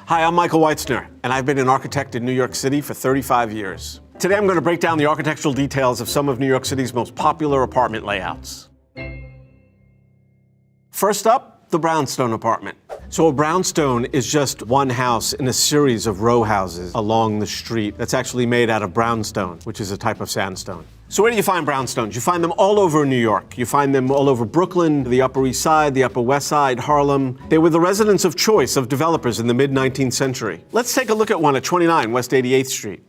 Hi, I'm Michael Wyetzner, and I've been an architect in New York City for 35 years. Today I'm going to break down the architectural details of some of New York City's most popular apartment layouts. First up, the brownstone apartment. So a brownstone is just one house in a series of row houses along the street that's actually made out of brownstone, which is a type of sandstone. So where do you find brownstones? You find them all over New York. You find them all over Brooklyn, the Upper East Side, the Upper West Side, Harlem. They were the residence of choice of developers in the mid-19th century. Let's take a look at one at 29 West 88th Street.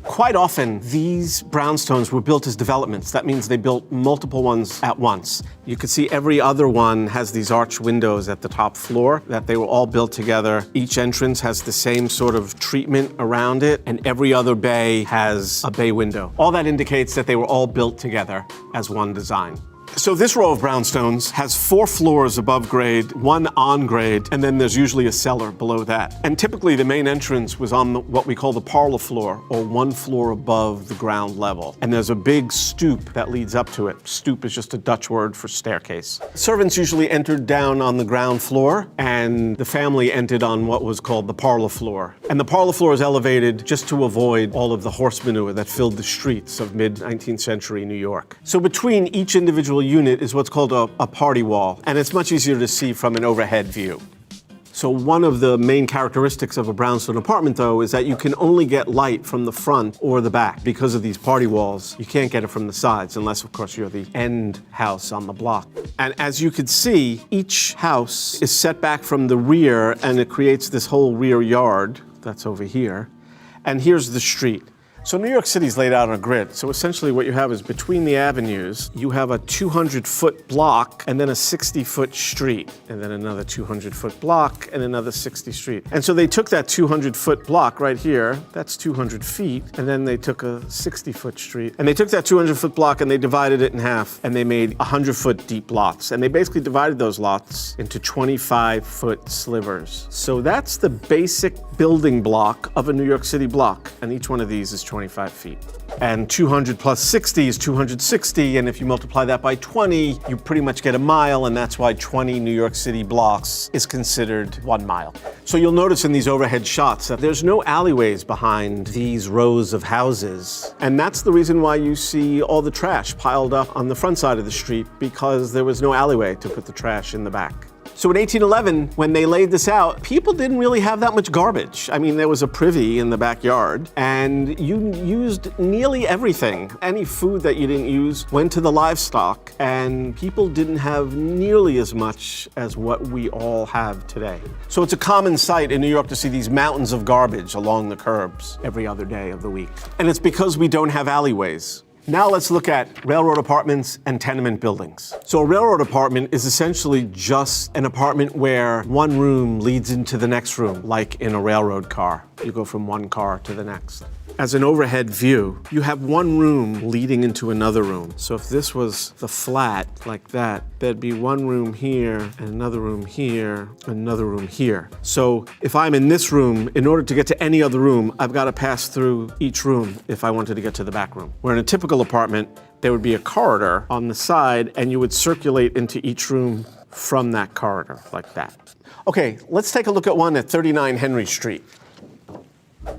Quite often, these brownstones were built as developments. That means they built multiple ones at once. You can see every other one has these arched windows at the top floor, that they were all built together. Each entrance has the same sort of treatment around it, and every other bay has a bay window. All that indicates that they were all built together as one design. So this row of brownstones has 4 floors above grade, 1 on grade, and then there's usually a cellar below that. And typically the main entrance was on what we call the parlor floor, or 1 floor above the ground level. And there's a big stoop that leads up to it. Stoop is just a Dutch word for staircase. Servants usually entered down on the ground floor, and the family entered on what was called the parlor floor. And the parlor floor is elevated just to avoid all of the horse manure that filled the streets of mid-19th century New York. So between each individual unit is what's called a party wall, and it's much easier to see from an overhead view. So one of the main characteristics of a brownstone apartment, though, is that you can only get light from the front or the back. Because of these party walls, you can't get it from the sides, unless, of course, you're the end house on the block. And as you can see, each house is set back from the rear, and it creates this whole rear yard that's over here. And here's the street. So New York City's laid out on a grid. So essentially what you have is between the avenues, you have a 200-foot block and then a 60-foot street, and then another 200-foot block and another 60 street. And so they took that 200-foot block right here, that's 200 feet, and then they took a 60-foot street. And they took that 200-foot block and they divided it in half, and they made 100-foot deep lots. And they basically divided those lots into 25-foot slivers. So that's the basic building block of a New York City block. And each one of these is 25 feet. And 200 plus 60 is 260, and if you multiply that by 20, you pretty much get a mile, and that's why 20 New York City blocks is considered 1 mile. So you'll notice in these overhead shots that there's no alleyways behind these rows of houses, and that's the reason why you see all the trash piled up on the front side of the street, because there was no alleyway to put the trash in the back. So in 1811, when they laid this out, people didn't really have that much garbage. I mean, there was a privy in the backyard, and you used nearly everything. Any food that you didn't use went to the livestock, and people didn't have nearly as much as what we all have today. So it's a common sight in New York to see these mountains of garbage along the curbs every other day of the week. And it's because we don't have alleyways. Now let's look at railroad apartments and tenement buildings. So a railroad apartment is essentially just an apartment where one room leads into the next room, like in a railroad car. You go from one car to the next. As an overhead view, you have one room leading into another room. So if this was the flat like that, there'd be one room here, and another room here, another room here. So if I'm in this room, in order to get to any other room, I've got to pass through each room if I wanted to get to the back room. Where in a typical apartment, there would be a corridor on the side, and you would circulate into each room from that corridor, like that. Okay, let's take a look at one at 39 Henry Street.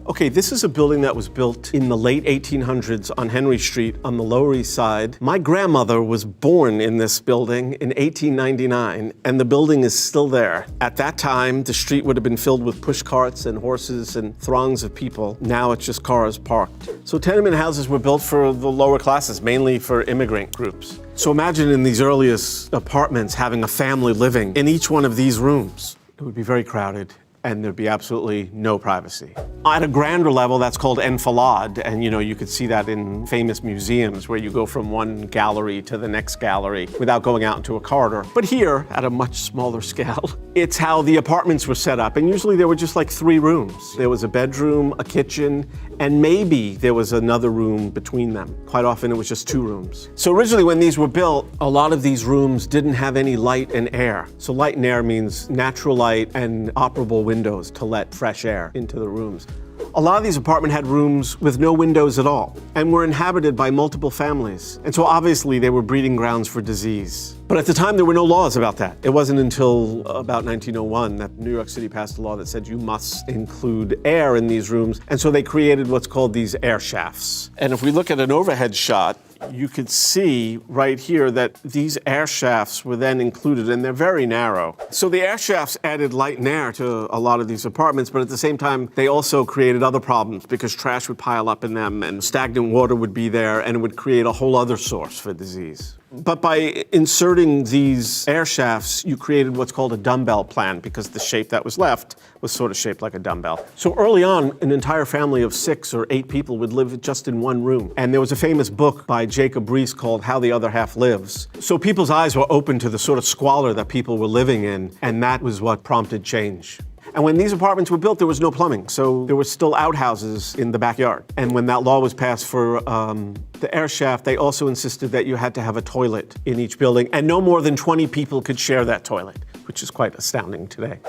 Okay, this is a building that was built in the late 1800s on Henry Street on the Lower East Side. My grandmother was born in this building in 1899, and the building is still there. At that time, the street would have been filled with push carts and horses and throngs of people. Now it's just cars parked. So tenement houses were built for the lower classes, mainly for immigrant groups. So imagine in these earliest apartments having a family living in each one of these rooms. It would be very crowded, and there'd be absolutely no privacy. At a grander level, that's called enfilade, and you could see that in famous museums where you go from one gallery to the next gallery without going out into a corridor. But here, at a much smaller scale, it's how the apartments were set up, and usually there were just like 3 rooms. There was a bedroom, a kitchen, and maybe there was another room between them. Quite often it was just 2 rooms. So originally when these were built, a lot of these rooms didn't have any light and air. So light and air means natural light and operable windows to let fresh air into the rooms. A lot of these apartments had rooms with no windows at all and were inhabited by multiple families. And so obviously they were breeding grounds for disease. But at the time, there were no laws about that. It wasn't until about 1901 that New York City passed a law that said you must include air in these rooms. And so they created what's called these air shafts. And if we look at an overhead shot, you could see right here that these air shafts were then included, and they're very narrow. So the air shafts added light and air to a lot of these apartments, but at the same time, they also created other problems because trash would pile up in them and stagnant water would be there, and it would create a whole other source for disease. But by inserting these air shafts, you created what's called a dumbbell plan because the shape that was left was sort of shaped like a dumbbell. So early on, an entire family of 6 or 8 people would live just in one room. And there was a famous book by Jacob Riis called How the Other Half Lives. So people's eyes were open to the sort of squalor that people were living in, and that was what prompted change. And when these apartments were built, there was no plumbing, so there were still outhouses in the backyard. And when that law was passed for the air shaft, they also insisted that you had to have a toilet in each building, and no more than 20 people could share that toilet, which is quite astounding today.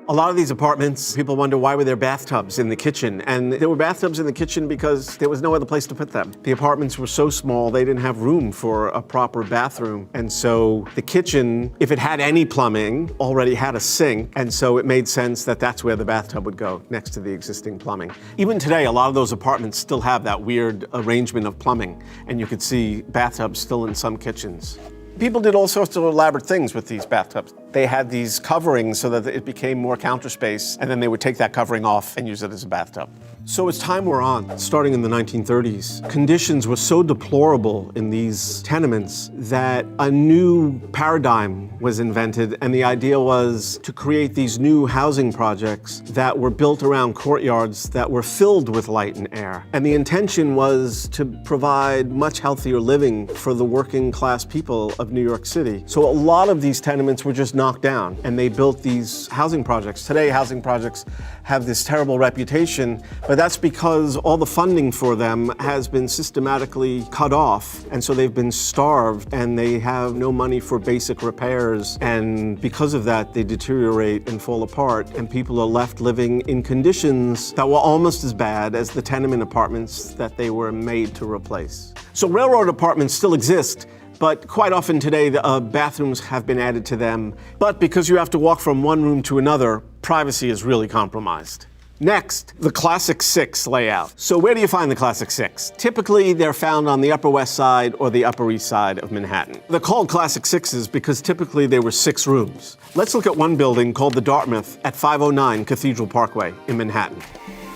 A lot of these apartments, people wonder why were there bathtubs in the kitchen? And there were bathtubs in the kitchen because there was no other place to put them. The apartments were so small, they didn't have room for a proper bathroom. And so the kitchen, if it had any plumbing, already had a sink. And so it made sense that that's where the bathtub would go, next to the existing plumbing. Even today, a lot of those apartments still have that weird arrangement of plumbing. And you could see bathtubs still in some kitchens. People did all sorts of elaborate things with these bathtubs. They had these coverings so that it became more counter space, and then they would take that covering off and use it as a bathtub. So as time wore on, starting in the 1930s, conditions were so deplorable in these tenements that a new paradigm was invented, and the idea was to create these new housing projects that were built around courtyards that were filled with light and air. And the intention was to provide much healthier living for the working class people of New York City. So a lot of these tenements were just knocked down, and they built these housing projects. Today, housing projects have this terrible reputation, but that's because all the funding for them has been systematically cut off, and so they've been starved, and they have no money for basic repairs, and because of that, they deteriorate and fall apart, and people are left living in conditions that were almost as bad as the tenement apartments that they were made to replace. So railroad apartments still exist, but quite often today, the bathrooms have been added to them. But because you have to walk from one room to another, privacy is really compromised. Next, the Classic 6 layout. So where do you find the Classic 6? Typically, they're found on the Upper West Side or the Upper East Side of Manhattan. They're called Classic 6s because typically they were 6 rooms. Let's look at one building called the Dartmouth at 509 Cathedral Parkway in Manhattan.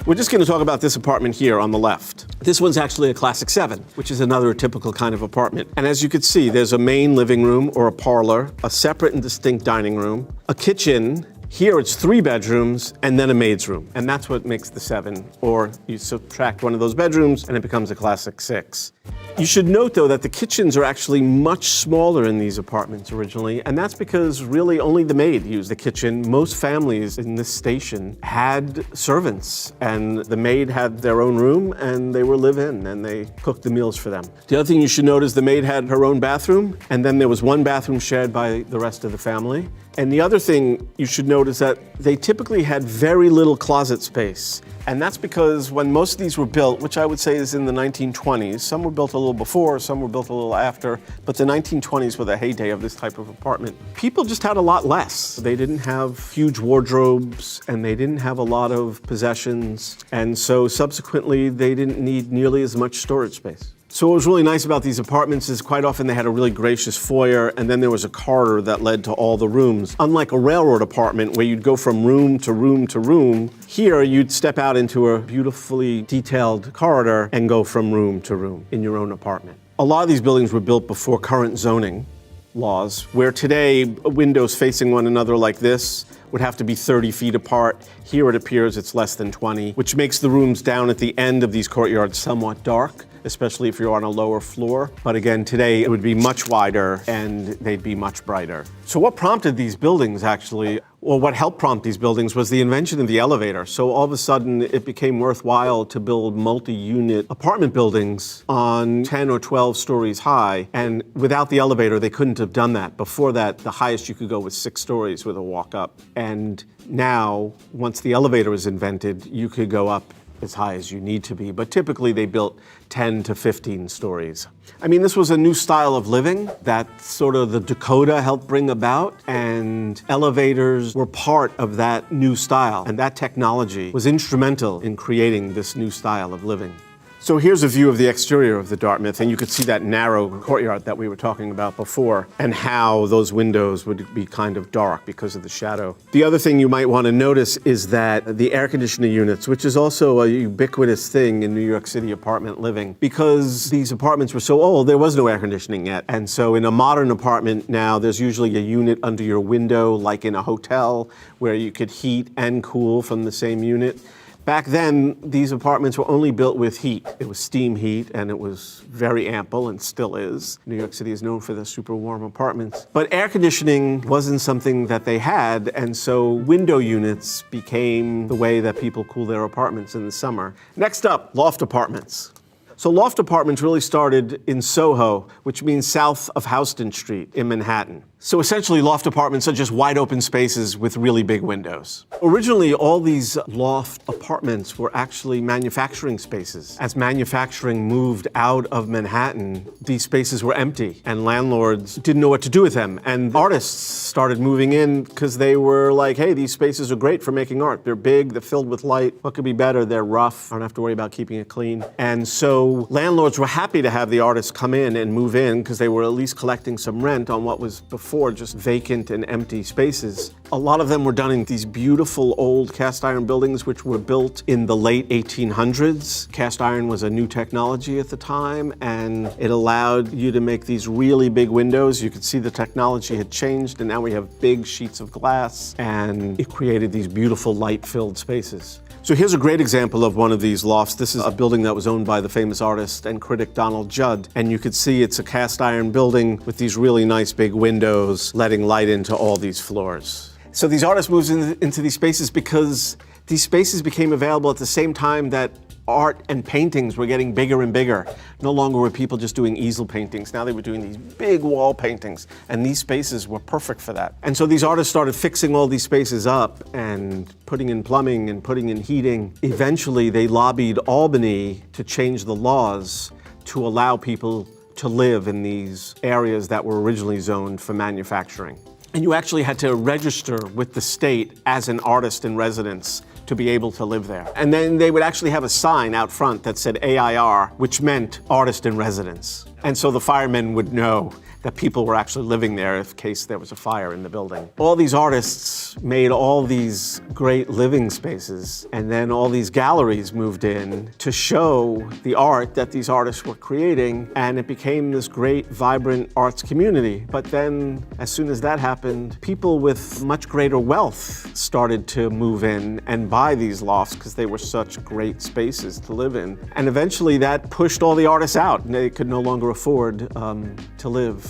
We're just going to talk about this apartment here on the left. This one's actually a Classic 7, which is another typical kind of apartment. And as you can see, there's a main living room or a parlor, a separate and distinct dining room, a kitchen. Here it's 3 bedrooms and then a maid's room. And that's what makes the 7. Or you subtract one of those bedrooms and it becomes a Classic 6. You should note, though, that the kitchens are actually much smaller in these apartments originally, and that's because really only the maid used the kitchen. Most families in this station had servants, and the maid had their own room, and they were live-in, and they cooked the meals for them. The other thing you should note is the maid had her own bathroom, and then there was one bathroom shared by the rest of the family. And the other thing you should note is that they typically had very little closet space. And that's because when most of these were built, which I would say is in the 1920s, some were built a little before, some were built a little after, but the 1920s were the heyday of this type of apartment. People just had a lot less. They didn't have huge wardrobes, and they didn't have a lot of possessions, and so subsequently they didn't need nearly as much storage space. So what was really nice about these apartments is quite often they had a really gracious foyer, and then there was a corridor that led to all the rooms. Unlike a railroad apartment where you'd go from room to room to room, here you'd step out into a beautifully detailed corridor and go from room to room in your own apartment. A lot of these buildings were built before current zoning laws, where today windows facing one another like this would have to be 30 feet apart. Here it appears it's less than 20, which makes the rooms down at the end of these courtyards somewhat dark, especially if you're on a lower floor. But again, today it would be much wider and they'd be much brighter. So what prompted these buildings actually, or what helped prompt these buildings, was the invention of the elevator. So all of a sudden it became worthwhile to build multi-unit apartment buildings on 10 or 12 stories high. And without the elevator, they couldn't have done that. Before that, the highest you could go was 6 stories with a walk up. And now, once the elevator was invented, you could go up as high as you need to be, but typically they built 10 to 15 stories. I mean, this was a new style of living that sort of the Dakota helped bring about, and elevators were part of that new style, and that technology was instrumental in creating this new style of living. So here's a view of the exterior of the Dartmouth, and you could see that narrow courtyard that we were talking about before, and how those windows would be kind of dark because of the shadow. The other thing you might want to notice is that the air conditioning units, which is also a ubiquitous thing in New York City apartment living, because these apartments were so old, there was no air conditioning yet. And so in a modern apartment now, there's usually a unit under your window, like in a hotel, where you could heat and cool from the same unit. Back then, these apartments were only built with heat. It was steam heat, and it was very ample, and still is. New York City is known for the super warm apartments. But air conditioning wasn't something that they had, and so window units became the way that people cool their apartments in the summer. Next up, loft apartments. So loft apartments really started in Soho, which means south of Houston Street in Manhattan. So essentially, loft apartments are just wide open spaces with really big windows. Originally, all these loft apartments were actually manufacturing spaces. As manufacturing moved out of Manhattan, these spaces were empty, and landlords didn't know what to do with them. And artists started moving in because they were like, hey, these spaces are great for making art. They're big, they're filled with light. What could be better? They're rough. I don't have to worry about keeping it clean. And so landlords were happy to have the artists come in and move in because they were at least collecting some rent on what was before just vacant and empty spaces. A lot of them were done in these beautiful old cast iron buildings which were built in the late 1800s. Cast iron was a new technology at the time, and it allowed you to make these really big windows. You could see the technology had changed, and now we have big sheets of glass, and it created these beautiful light-filled spaces. So here's a great example of one of these lofts. This is a building that was owned by the famous artist and critic Donald Judd. And you could see it's a cast iron building with these really nice big windows letting light into all these floors. So these artists moved into these spaces because these spaces became available at the same time that art and paintings were getting bigger and bigger. No longer were people just doing easel paintings. Now they were doing these big wall paintings, and these spaces were perfect for that. And so these artists started fixing all these spaces up and putting in plumbing and putting in heating. Eventually, they lobbied Albany to change the laws to allow people to live in these areas that were originally zoned for manufacturing. And you actually had to register with the state as an artist in residence to be able to live there. And then they would actually have a sign out front that said AIR, which meant artist in residence. And so the firemen would know that people were actually living there in case there was a fire in the building. All these artists made all these great living spaces, and then all these galleries moved in to show the art that these artists were creating, and it became this great, vibrant arts community. But then, as soon as that happened, people with much greater wealth started to move in and buy these lofts because they were such great spaces to live in. And eventually that pushed all the artists out, and they could no longer afford to live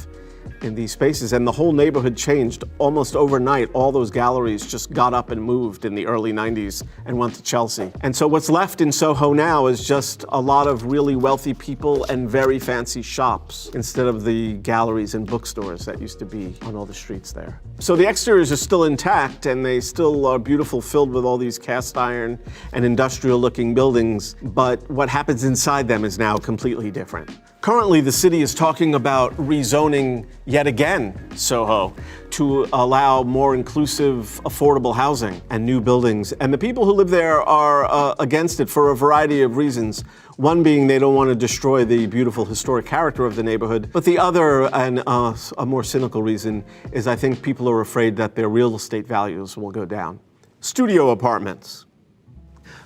in these spaces, and the whole neighborhood changed almost overnight. All those galleries just got up and moved in the early 90s and went to Chelsea. And so what's left in Soho now is just a lot of really wealthy people and very fancy shops instead of the galleries and bookstores that used to be on all the streets there. So the exteriors are still intact, and they still are beautiful, filled with all these cast iron and industrial looking buildings, but what happens inside them is now completely different. Currently, the city is talking about rezoning yet again Soho to allow more inclusive, affordable housing and new buildings. And the people who live there are against it for a variety of reasons. One being they don't want to destroy the beautiful historic character of the neighborhood. But the other, and a more cynical reason, is I think people are afraid that their real estate values will go down. Studio apartments.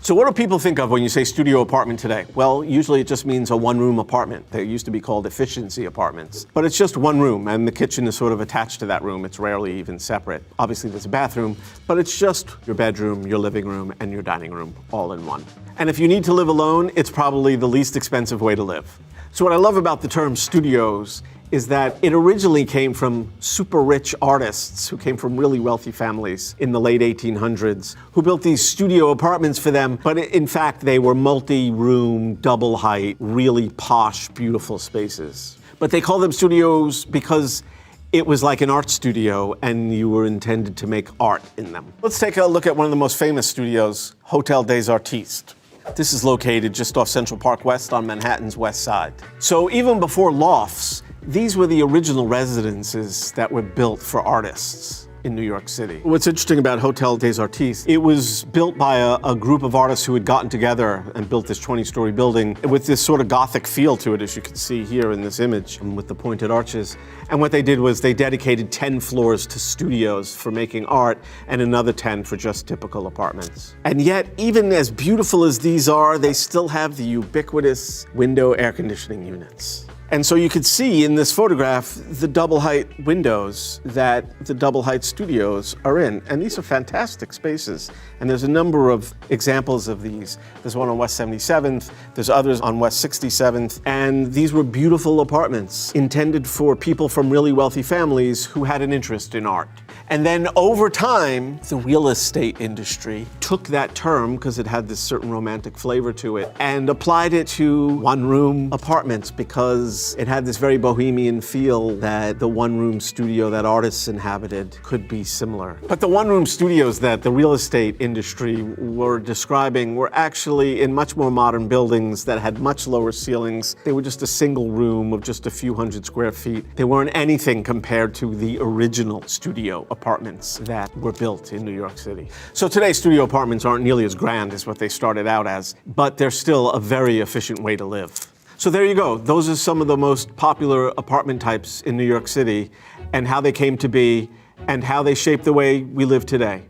So what do people think of when you say studio apartment today? Well, usually it just means a one-room apartment. They used to be called efficiency apartments. But it's just one room, and the kitchen is sort of attached to that room. It's rarely even separate. Obviously there's a bathroom, but it's just your bedroom, your living room, and your dining room all in one. And if you need to live alone, it's probably the least expensive way to live. So what I love about the term studios is that it originally came from super rich artists who came from really wealthy families in the late 1800s who built these studio apartments for them, but in fact they were multi-room, double height, really posh, beautiful spaces. But they call them studios because it was like an art studio and you were intended to make art in them. Let's take a look at one of the most famous studios, Hotel des Artistes. This is located just off Central Park West on Manhattan's west side. So even before lofts, these were the original residences that were built for artists in New York City. What's interesting about Hotel des Artistes, it was built by a group of artists who had gotten together and built this 20-story building with this sort of Gothic feel to it, as you can see here in this image, with the pointed arches. And what they did was they dedicated 10 floors to studios for making art and another 10 for just typical apartments. And yet, even as beautiful as these are, they still have the ubiquitous window air conditioning units. And so you could see in this photograph the double height windows that the double height studios are in. And these are fantastic spaces. And there's a number of examples of these. There's one on West 77th, there's others on West 67th. And these were beautiful apartments intended for people from really wealthy families who had an interest in art. And then over time, the real estate industry took that term, because it had this certain romantic flavor to it, and applied it to one-room apartments because it had this very bohemian feel that the one-room studio that artists inhabited could be similar. But the one-room studios that the real estate industry were describing were actually in much more modern buildings that had much lower ceilings. They were just a single room of just a few hundred square feet. They weren't anything compared to the original studio apartments that were built in New York City. So today, studio apartments aren't nearly as grand as what they started out as, but they're still a very efficient way to live. So there you go. Those are some of the most popular apartment types in New York City and how they came to be and how they shaped the way we live today.